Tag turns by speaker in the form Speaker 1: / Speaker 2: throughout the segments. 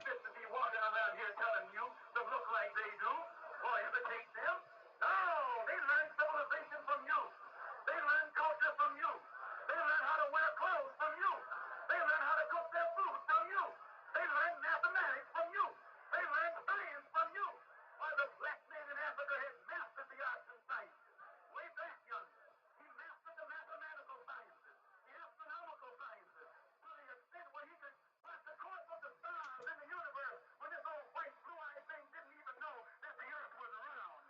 Speaker 1: fit to be walking around here telling you to look like they do or imitate them. No, they learn civilization from you. They learn culture from you. They learn how to wear clothes from you. They learn how to cook their food from you. They learn mathematics from you. They learn science from you. Why the black man in Africa had mastered the arts and sciences. Way back yonder. He mastered the mathematical sciences, the astronomical sciences, to the extent where he could plot the course of the stars in the universe when this old white blue-eyed thing didn't even know that the earth was round.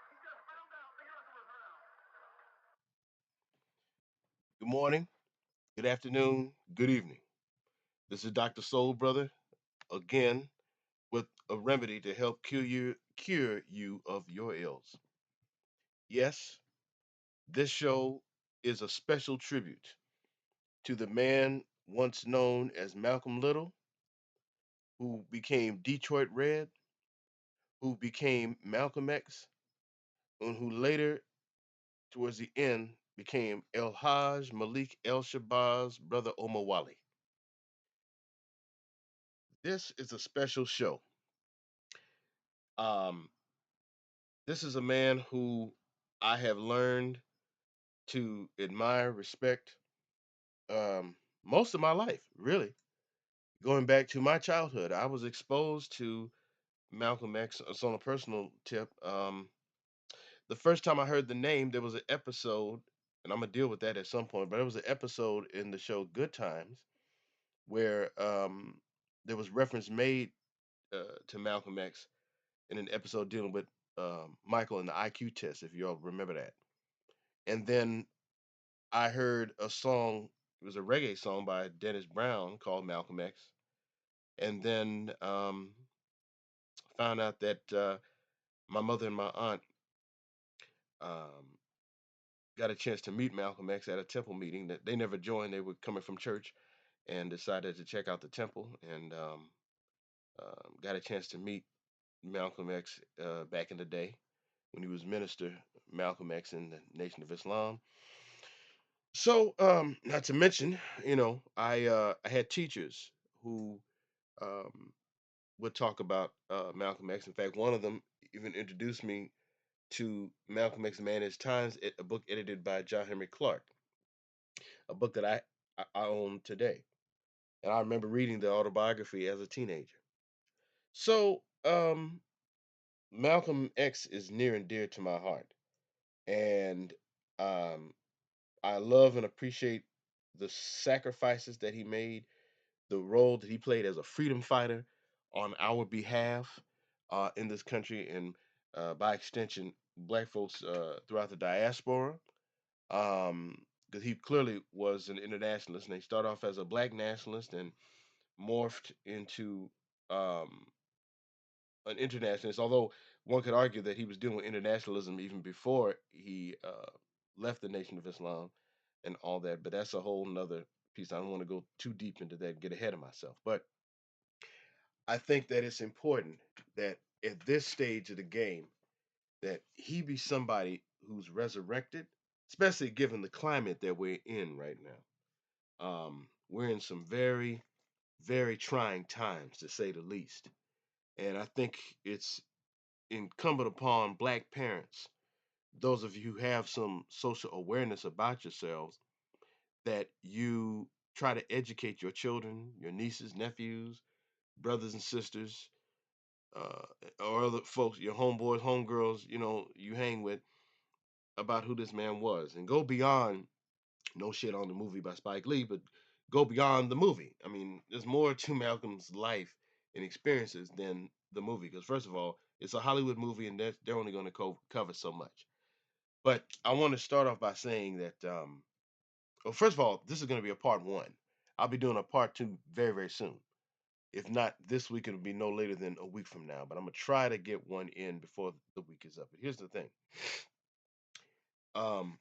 Speaker 1: He just found out the earth was round. Good morning, good afternoon, good evening. This is Dr. Soul Brother again with a remedy to help cure you of your ills. Yes, this show is a special tribute to the man once known as Malcolm Little, who became Detroit Red, who became Malcolm X, and who later, towards the end, became El Haj Malik El Shabazz brother Omar Wali. This is a special show. Um, this is a man who I have learned to admire, respect, most of my life, really. Going back to my childhood, I was exposed to Malcolm X. So on a personal tip, the first time I heard the name, there was an episode, and I'm gonna deal with that at some point. But there was an episode in the show Good Times where there was reference made to Malcolm X in an episode dealing with Michael and the IQ test, if you all remember that. And then I heard a song. It was a reggae song by Dennis Brown called Malcolm X. And then found out that my mother and my aunt um, got a chance to meet Malcolm X at a temple meeting that they never joined. They were coming from church and decided to check out the temple and got a chance to meet Malcolm X back in the day when he was Minister Malcolm X in the Nation of Islam. So, not to mention, I had teachers who um, would talk about Malcolm X. In fact, one of them even introduced me to Malcolm X, A Man His Times, a book edited by John Henry Clark, a book that I own today. And I remember reading the autobiography as a teenager. So, Malcolm X is near and dear to my heart. And um, I love and appreciate the sacrifices that he made, the role that he played as a freedom fighter on our behalf in this country, and by extension, black folks throughout the diaspora. Because he clearly was an internationalist, and he started off as a black nationalist and morphed into um, an internationalist. Although one could argue that he was dealing with internationalism even before he left the Nation of Islam and all that. But that's a whole nother piece. I don't want to go too deep into that and get ahead of myself. But I think that it's important that at this stage of the game that he be somebody who's resurrected, especially given the climate that we're in right now. We're in some very, very trying times, to say the least. And I think it's incumbent upon black parents, those of you who have some social awareness about yourselves, that you try to educate your children, your nieces, nephews, brothers and sisters, uh, or other folks, your homeboys, homegirls, you hang with, about who this man was, and go beyond. No shit on the movie by Spike Lee, but go beyond the movie. I mean, there's more to Malcolm's life and experiences than the movie. Because first of all, it's a Hollywood movie, and they're only going to cover so much. But I want to start off by saying that, well, first of all, this is going to be a part one. I'll be doing a part two very, very soon. If not this week, it'll be no later than a week from now. But I'm gonna try to get one in before the week is up. But here's the thing: um,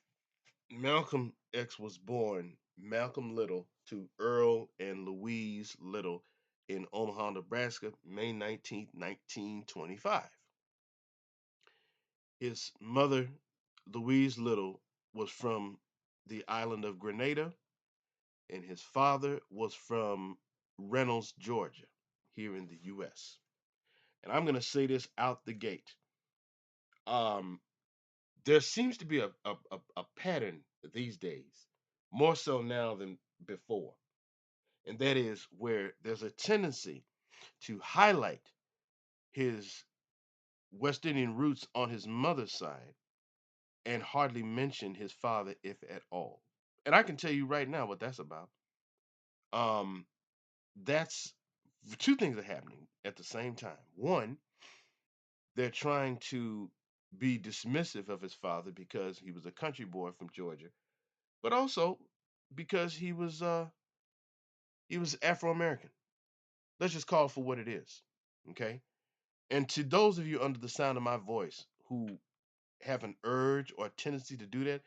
Speaker 1: Malcolm X was born Malcolm Little to Earl and Louise Little in Omaha, Nebraska, May 19th, 1925. His mother, Louise Little, was from the island of Grenada, and his father was from Reynolds, Georgia. here in the U.S. And I'm going to say this out the gate. Um, there seems to be a pattern these days, more so now than before, and that is where there's a tendency to highlight his West Indian roots on his mother's side and hardly mention his father, if at all. And I can tell you right now what that's about. Um, that's two things are happening at the same time. One, they're trying to be dismissive of his father because he was a country boy from Georgia, but also because he was Afro American. Let's just call it for what it is. Okay. And to those of you under the sound of my voice who have an urge or tendency to do that,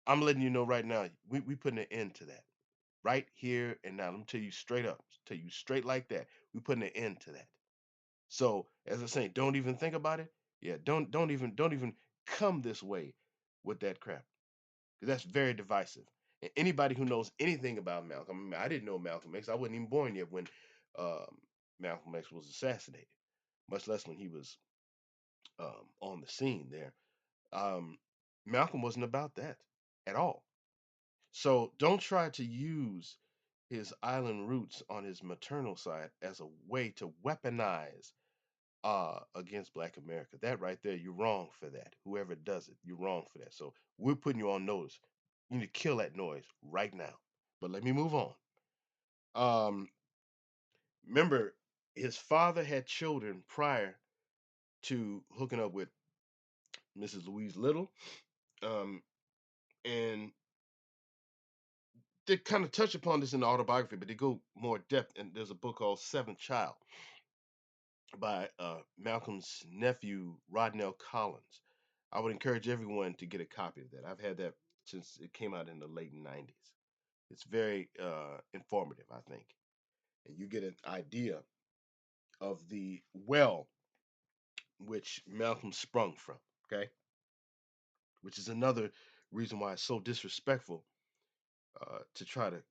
Speaker 1: I'm letting you know right now, we putting an end to that. Right here and now. Let me tell you straight up. Tell you straight like that. We putting an end to that. So as I say, don't even think about it. Yeah, don't even come this way with that crap. Because that's very divisive. And anybody who knows anything about Malcolm, I, mean, I didn't know Malcolm X. I wasn't even born yet when um, Malcolm X was assassinated, much less when he was on the scene there. Um, Malcolm wasn't about that at all. So don't try to use his island roots on his maternal side as a way to weaponize against Black America. That right there, you're wrong for that. Whoever does it, you're wrong for that. So we're putting you on notice. You need to kill that noise right now. But let me move on. Um, remember, his father had children prior to hooking up with Mrs. Louise Little. Um, and they kind of touch upon this in the autobiography, but they go more depth. And there's a book called Seventh Child by Malcolm's nephew, Rodnell Collins. I would encourage everyone to get a copy of that. I've had that since it came out in the late 90s. It's very informative, I think. And you get an idea of the well which Malcolm sprung from, okay? Which is another reason why it's so disrespectful to try to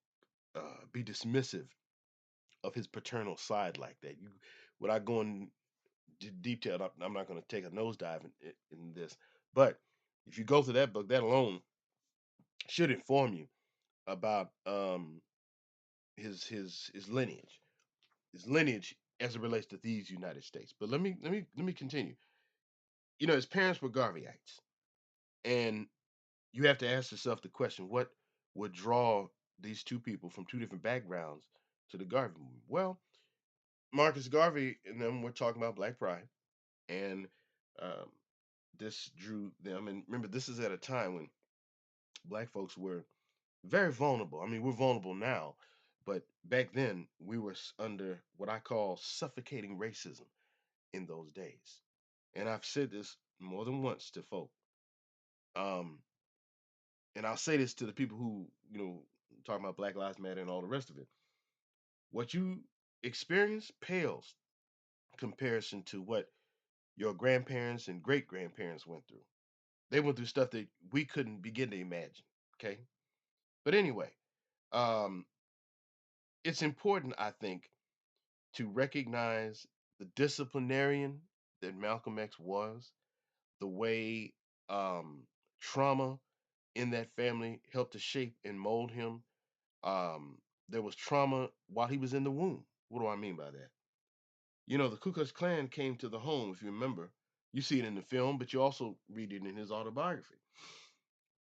Speaker 1: be dismissive of his paternal side like that. You, without going detailed, I'm not going to take a nosedive in this, but if you go through that book, that alone should inform you about his lineage as it relates to these United States. But let me continue. You know, his parents were Garveyites, and you have to ask yourself the question: what would draw these two people from two different backgrounds to the Garvey movement? Well, Marcus Garvey and them were talking about Black Pride, and um, this drew them. And remember, this is at a time when Black folks were very vulnerable. I mean, we're vulnerable now, but back then we were under what I call suffocating racism in those days. And I've said this more than once to folk. Um, and I'll say this to the people who, talking about Black Lives Matter and all the rest of it. What you experience pales comparison to what your grandparents and great grandparents went through. They went through stuff that we couldn't begin to imagine. Okay. But anyway, um, it's important, I think, to recognize the disciplinarian that Malcolm X was, the way trauma in that family helped to shape and mold him. Um, there was trauma while he was in the womb. What do I mean by that? You know, the Ku Klux Klan came to the home, if you remember. You see it in the film, but you also read it in his autobiography.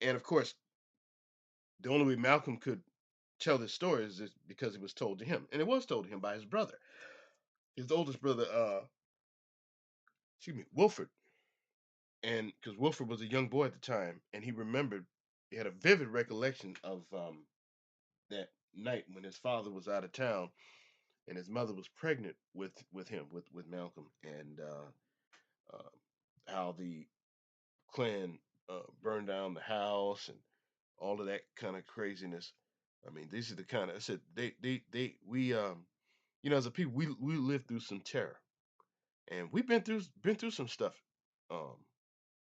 Speaker 1: And of course, the only way Malcolm could tell this story is just because it was told to him. And it was told to him by his brother. His oldest brother, excuse me, Wilford. And because Wilford was a young boy at the time, and he remembered, he had a vivid recollection of that night when his father was out of town and his mother was pregnant with him, with Malcolm, and how the Klan burned down the house and all of that kind of craziness. I mean, these are the kind of I said they we as a people we lived through some terror, and we've been through some stuff um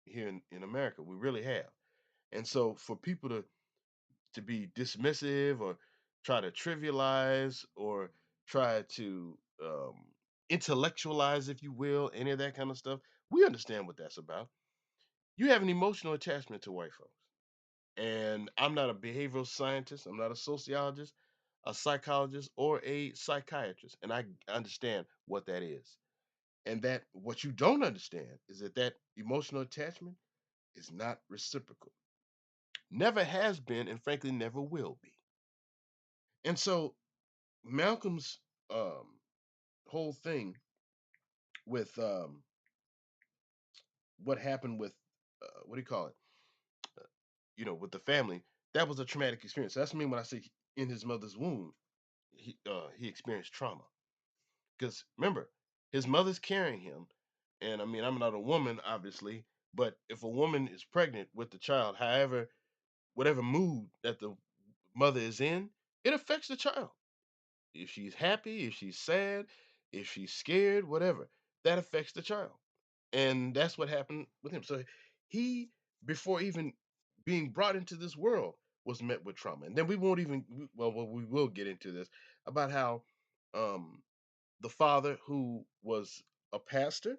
Speaker 1: here in America. We really have. And so for people to be dismissive or try to trivialize or try to intellectualize, if you will, any of that kind of stuff. We understand what that's about. You have an emotional attachment to white folks. And I'm not a behavioral scientist, I'm not a sociologist, a psychologist, or a psychiatrist. And I understand what that is. And that what you don't understand is that that emotional attachment is not reciprocal. Never has been, and frankly, never will be. And so Malcolm's um, whole thing with what happened with what do you call it? With the family, that was a traumatic experience. That's me when I say in his mother's womb, he experienced trauma. Because remember, his mother's carrying him, and I mean, I'm not a woman, obviously, but if a woman is pregnant with the child, however, whatever mood that the mother is in, it affects the child. If she's happy, if she's sad, if she's scared, whatever, that affects the child. And that's what happened with him. So he, before even being brought into this world, was met with trauma. And then we won't even, well, we will get into this about how um, the father, who was a pastor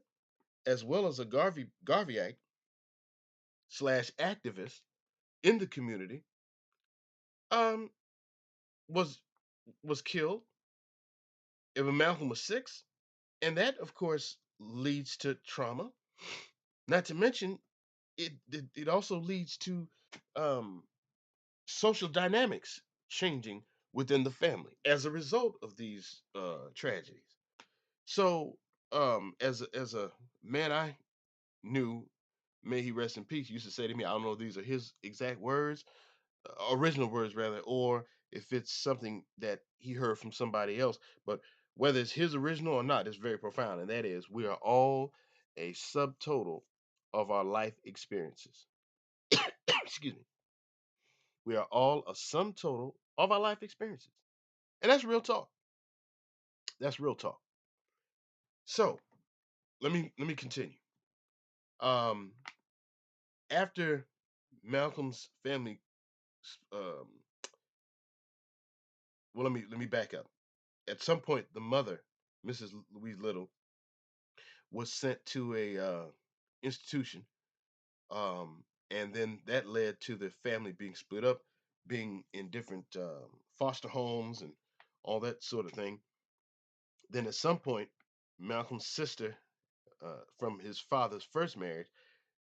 Speaker 1: as well as a Garveyite slash activist in the community, um, was killed. If Malcolm was 6, and that, of course, leads to trauma. Not to mention, it also leads to um, social dynamics changing within the family as a result of these tragedies. So, as a man I knew, may he rest in peace, used to say to me, I don't know if these are his exact words, original words rather, or if it's something that he heard from somebody else. But whether it's his original or not, it's very profound, and that is, we are all a subtotal of our life experiences. Excuse me. We are all a sum total of our life experiences, and that's real talk. That's real talk. So let me continue. Um, after Malcolm's family, um, well, let me back up. At some point, the mother, Mrs. Louise Little, was sent to a institution, and then that led to the family being split up, being in different foster homes and all that sort of thing. Then at some point, Malcolm's sister, from his father's first marriage,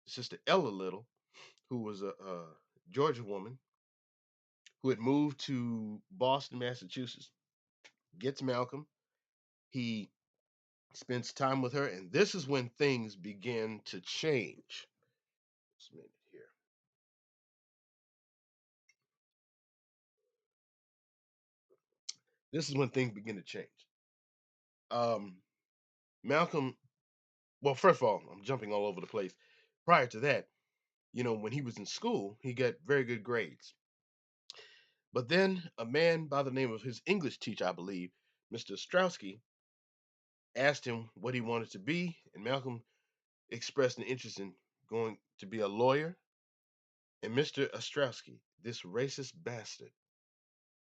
Speaker 1: Sister Ella Little, who was a Georgia woman who had moved to Boston, Massachusetts, gets Malcolm. He spends time with her, and this is when things begin to change. Just a minute here. This is when things begin to change. Um, Malcolm, well, first of all, I'm jumping all over the place. Prior to that, when he was in school, he got very good grades. But then a man by the name of his English teacher, I believe, Mr. Strowski, asked him what he wanted to be, and Malcolm expressed an interest in going to be a lawyer. And Mr. Ostrowski, this racist bastard,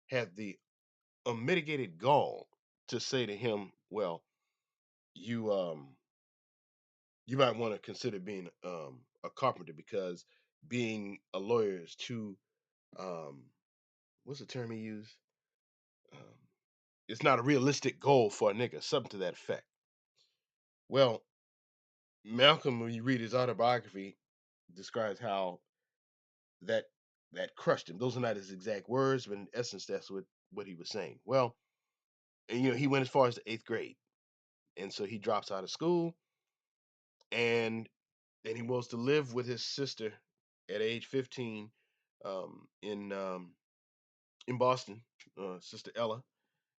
Speaker 1: had the unmitigated gall to say to him, "Well, you you might want to consider being a carpenter because being a lawyer is too um what's the term he used? Um, it's not a realistic goal for a nigga, something to that effect." Well, Malcolm, when you read his autobiography, describes how that that crushed him. Those are not his exact words, but in essence, that's what he was saying. Well, and he went as far as the 8th grade, and so he drops out of school, and then he goes to live with his sister at age 15 um, in um, in Boston, Sister Ella,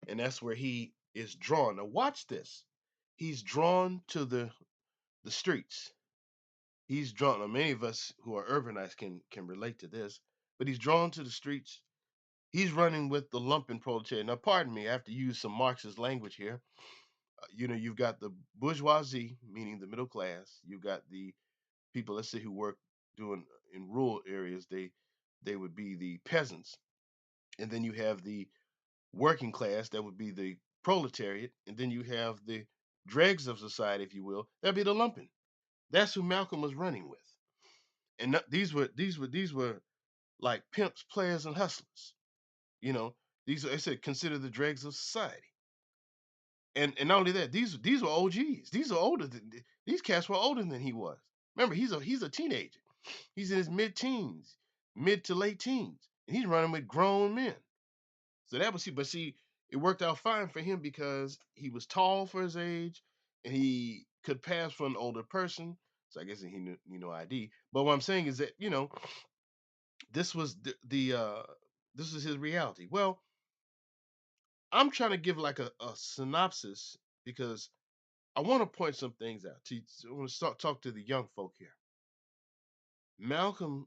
Speaker 1: and that's where he is drawn. Now, watch this. He's drawn to the streets. He's drawn. Now, many of us who are urbanized can relate to this, but he's drawn to the streets. He's running with the lumpen proletariat. Now, pardon me, I have to use some Marxist language here. You've got the bourgeoisie, meaning the middle class. You've got the people, let's say, who work doing in rural areas. They would be the peasants, and then you have the working class. That would be the proletariat, and then you have the dregs of society, if you will. That'd be the lumpen. That's who Malcolm was running with, and these were like pimps, players, and hustlers. You know, these are, I said, consider the dregs of society. And not only that, these were OGs. These are older than these cats were older than he was. Remember, he's a teenager. He's in his mid-teens, mid to late teens, and he's running with grown men. So that was but see, it worked out fine for him because he was tall for his age, and he could pass for an older person. So I guess he knew, ID. But what I'm saying is that this was the this is his reality. Well, I'm trying to give like a synopsis because I want to point some things out. I want to start talk to the young folk here. Malcolm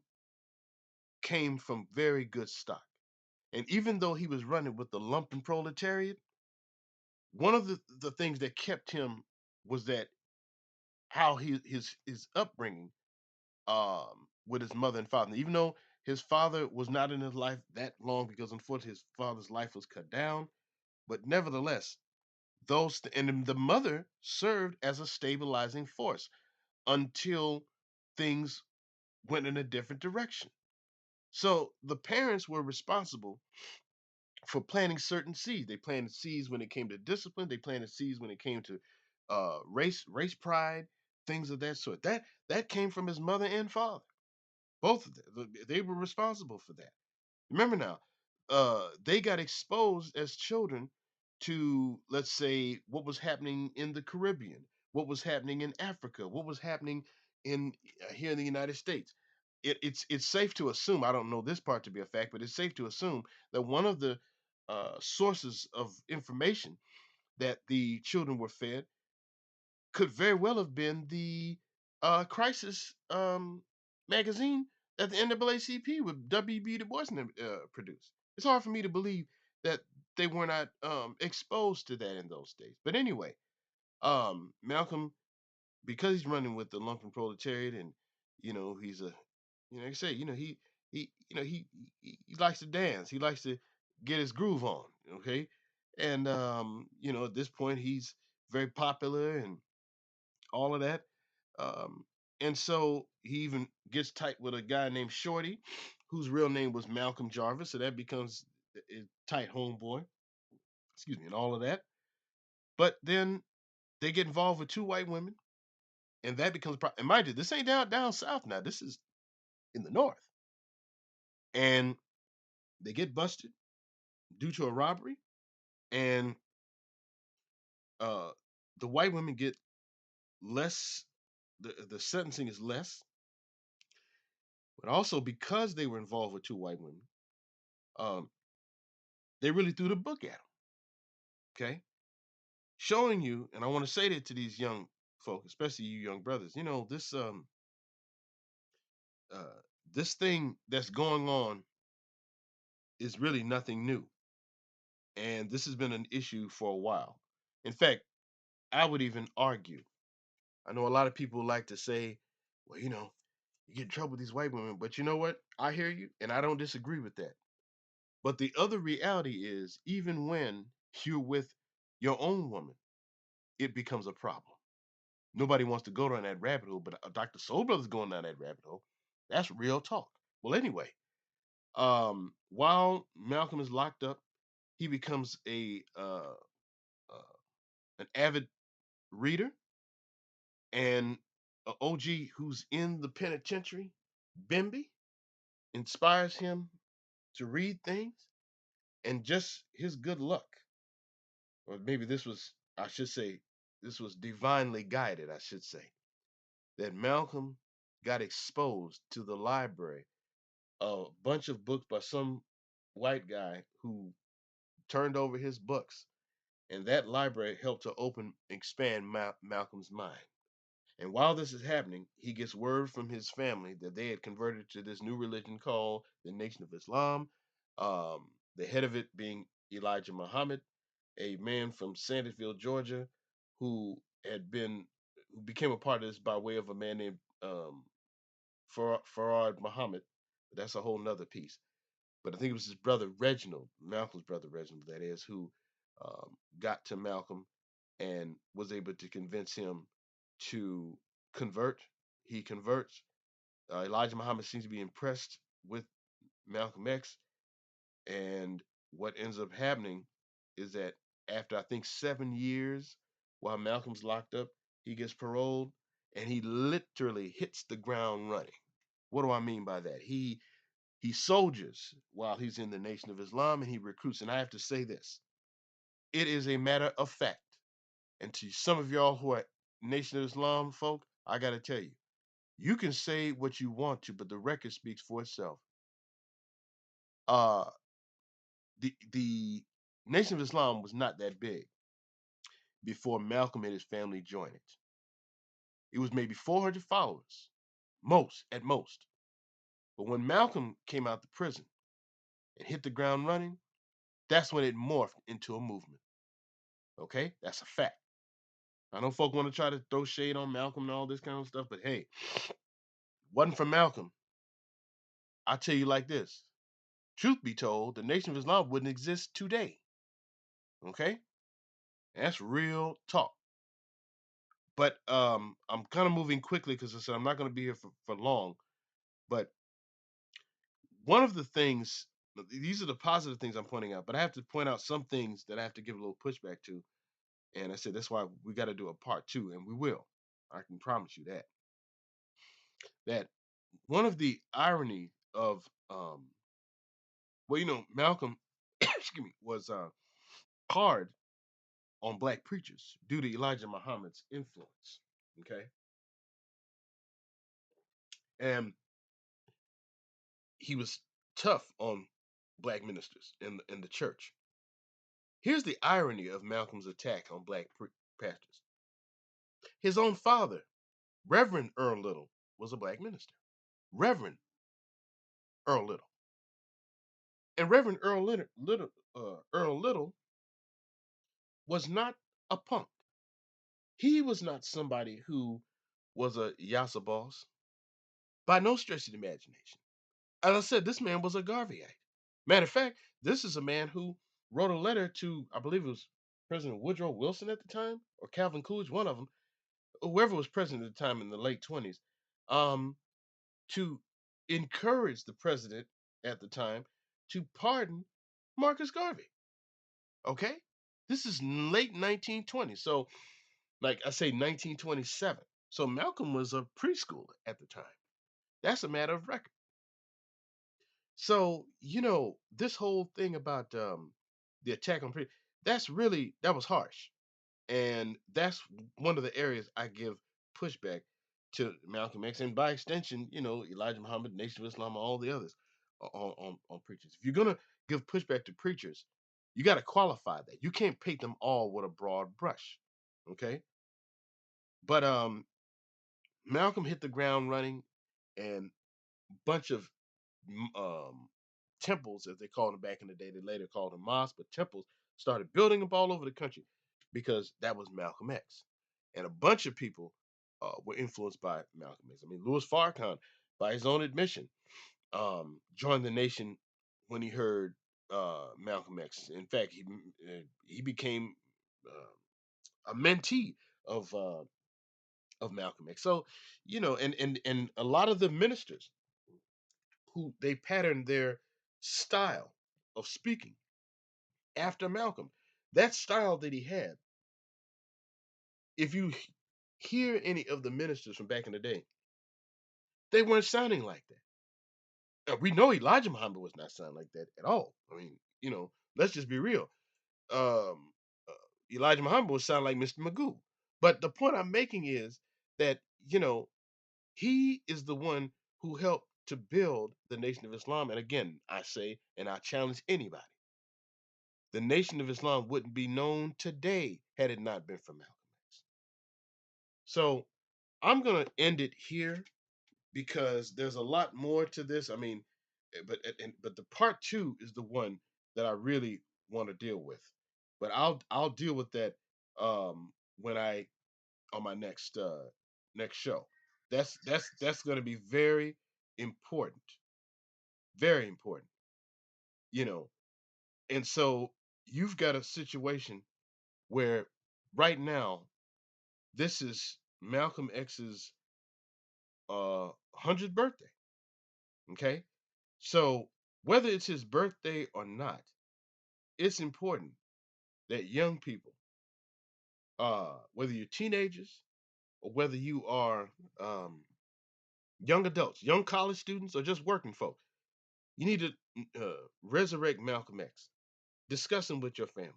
Speaker 1: came from very good stock, and even though he was running with the lumpen proletariat, one of the things that kept him was that how his upbringing with his mother and father. Even though his father was not in his life that long because unfortunately his father's life was cut down, but nevertheless, and the mother served as a stabilizing force until things went in a different direction. So the parents were responsible for planting certain seeds. They planted seeds when it came to discipline. They planted seeds when it came to race pride, things of that sort. That came from his mother and father. Both of them. They were responsible for that. Remember now, they got exposed as children to, let's say, what was happening in the Caribbean, what was happening in Africa, what was happening in here in the United States. It's safe to assume. I don't know this part to be a fact, but it's safe to assume that one of the sources of information that the children were fed could very well have been the Crisis magazine that the NAACP with W.B. Du Bois produced. It's hard for me to believe that they were not exposed to that in those days. But anyway, Malcolm, because he's running with the lumpen proletariat, and he's a, like I say, he likes to dance. He likes to get his groove on. Okay, and at this point he's very popular and all of that. Um, and so he even gets tight with a guy named Shorty, whose real name was Malcolm Jarvis. So that becomes a tight homeboy, excuse me, and all of that. But then they get involved with two white women, and that becomes a problem. And mind you, this ain't down south now. This is in the north, and they get busted due to a robbery, and uh, the white women get less. The sentencing is less, but also because they were involved with two white women, um, they really threw the book at them. Okay, showing you, and I want to say that to these young folk, especially you young brothers. Uh, this thing that's going on is really nothing new, and this has been an issue for a while. In fact, I would even argue. I know a lot of people like to say, "Well, you get in trouble with these white women," but you know what? I hear you, and I don't disagree with that. But the other reality is, even when you're with your own woman, it becomes a problem. Nobody wants to go down that rabbit hole, but Dr. Soul Brother's going down that rabbit hole. That's real talk. Well, anyway, while Malcolm is locked up, he becomes uh, an avid reader, and a OG who's in the penitentiary, Bimby, inspires him to read things, and just his good luck, or maybe I should say, this was divinely guided, I should say, that Malcolm got exposed to the library a bunch of books by some white guy who turned over his books, and that library helped to expand Malcolm's mind. And while this is happening, he gets word from his family that they had converted to this new religion called the Nation of Islam. The head of it being Elijah Muhammad, a man from Sandusville, Georgia, who who became a part of this by way of a man named Farad Muhammad. That's a whole nother piece. But I think it was his brother Reginald, Malcolm's brother Reginald, that is, who got to Malcolm and was able to convince him to convert. He converts. Elijah Muhammad seems to be impressed with Malcolm X, and what ends up happening is that after I think 7 years, while Malcolm's locked up, he gets paroled, and he literally hits the ground running. What do I mean by that? He soldiers while he's in the Nation of Islam, and he recruits. And I have to say this: it is a matter of fact. And to some of y'all who are Nation of Islam folk, I got to tell you, you can say what you want to, but the record speaks for itself. Uh, the Nation of Islam was not that big before Malcolm and his family joined it. It was maybe 400 followers, most at most. But when Malcolm came out the prison and hit the ground running, that's when it morphed into a movement. Okay, that's a fact. I know folk want to try to throw shade on Malcolm and all this kind of stuff, but hey, wasn't for Malcolm, I tell you like this: truth be told, the Nation of Islam wouldn't exist today. Okay, that's real talk. But I'm kind of moving quickly because I said I'm not going to be here for long. But one of the things, these are the positive things I'm pointing out, but I have to point out some things that I have to give a little pushback to. And I said that's why we got to do a part two, and we will. I can promise you that. That one of the irony of well, Malcolm, excuse me, was hard on black preachers due to Elijah Muhammad's influence. Okay, and he was tough on black ministers in the church. Here's the irony of Malcolm's attack on black pastors. His own father, Reverend Earl Little, was a black minister. Reverend Earl Little. And Reverend Earl Little was not a punk. He was not somebody who was a Yassa boss by no stretch of the imagination. As I said, this man was a Garveyite. Matter of fact, this is a man who wrote a letter to, I believe it was President Woodrow Wilson at the time, or Calvin Coolidge, one of them, whoever was president at the time in the late 20s, um, to encourage the president at the time to pardon Marcus Garvey. Okay? This is late 1920. So, like I say, 1927. So Malcolm was a preschooler at the time. That's a matter of record. So, this whole thing about the attack on that was harsh. And that's one of the areas I give pushback to Malcolm X, and by extension, Elijah Muhammad, Nation of Islam, all the others on preachers. If you're gonna give pushback to preachers, you got to qualify that. You can't paint them all with a broad brush. Okay, but Malcolm hit the ground running, and a bunch of um, temples, as they called them back in the day, they later called them mosques, but temples started building up all over the country because that was Malcolm X. And a bunch of people were influenced by Malcolm X. I mean, Louis Farrakhan, by his own admission, joined the nation when he heard Malcolm X. In fact, he became a mentee of uh, of Malcolm X. So, and a lot of the ministers who they patterned their style of speaking after Malcolm. That style that he had, if you hear any of the ministers from back in the day, they weren't sounding like that. We know Elijah Muhammad was not sounding like that at all. I mean, let's just be real. Um, Elijah Muhammad was sounding like Mr. Magoo. But the point I'm making is that, he is the one who helped to build the Nation of Islam. And again, I say, and I challenge anybody, the Nation of Islam wouldn't be known today had it not been for Malcolm X. So I'm gonna end it here because there's a lot more to this. I mean, but the part two is the one that I really want to deal with. But I'll deal with that when I on my next show. That's gonna be very important, you know. And so you've got a situation where right now this is Malcolm X's 100th birthday. Okay, so whether it's his birthday or not, it's important that young people, whether you're teenagers or whether you are um, young adults, young college students, or just working folk, you need to resurrect Malcolm X. Discuss him with your family.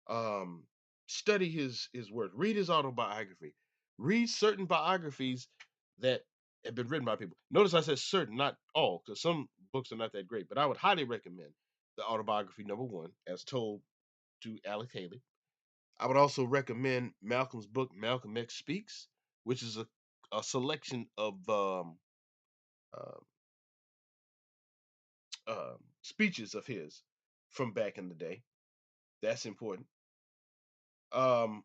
Speaker 1: Um, Study his work. Read his autobiography. Read certain biographies that have been written by people. Notice I said certain, not all, because some books are not that great. But I would highly recommend the autobiography number one, as told to Alex Haley. I would also recommend Malcolm's book, Malcolm X Speaks, which is a selection of uh, speeches of his from back in the day. That's important. Um,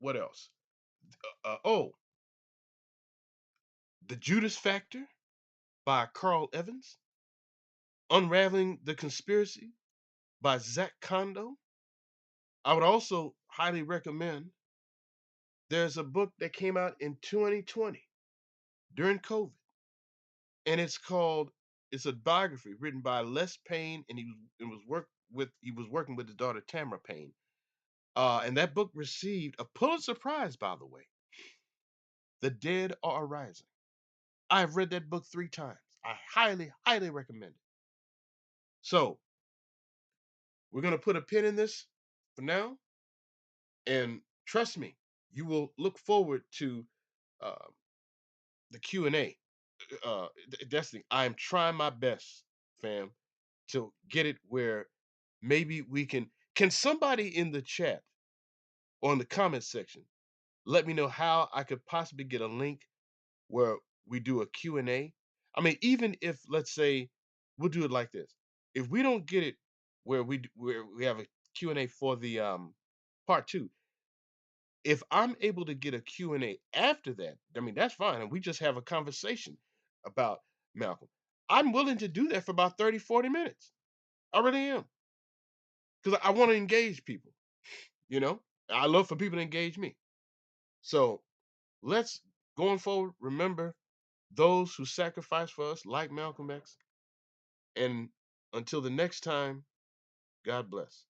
Speaker 1: what else? Oh, The Judas Factor by Carl Evans, Unraveling the Conspiracy by Zach Kondo. I would also highly recommend, there's a book that came out in 2020 during COVID, and it's a biography written by Les Payne, and he was working with his daughter Tamara Payne. And that book received a Pulitzer Prize, by the way. The Dead Are Arising. I have read that book 3 times. I highly, highly recommend it. So we're gonna put a pin in this for now, and trust me, you will look forward to uh, the Q&A. Destiny, I am trying my best, fam, to get it where maybe we can. Can somebody in the chat or in the comment section let me know how I could possibly get a link where we do a Q&A? I mean, even if, let's say, we'll do it like this. If we don't get it where we have a Q&A for the part 2, if I'm able to get a Q&A after that, I mean, that's fine, and we just have a conversation about Malcolm. I'm willing to do that for about 30, 40 minutes. I really am. Because I want to engage people, you know? I love for people to engage me. So let's, going forward, remember those who sacrificed for us, like Malcolm X. And until the next time, God bless.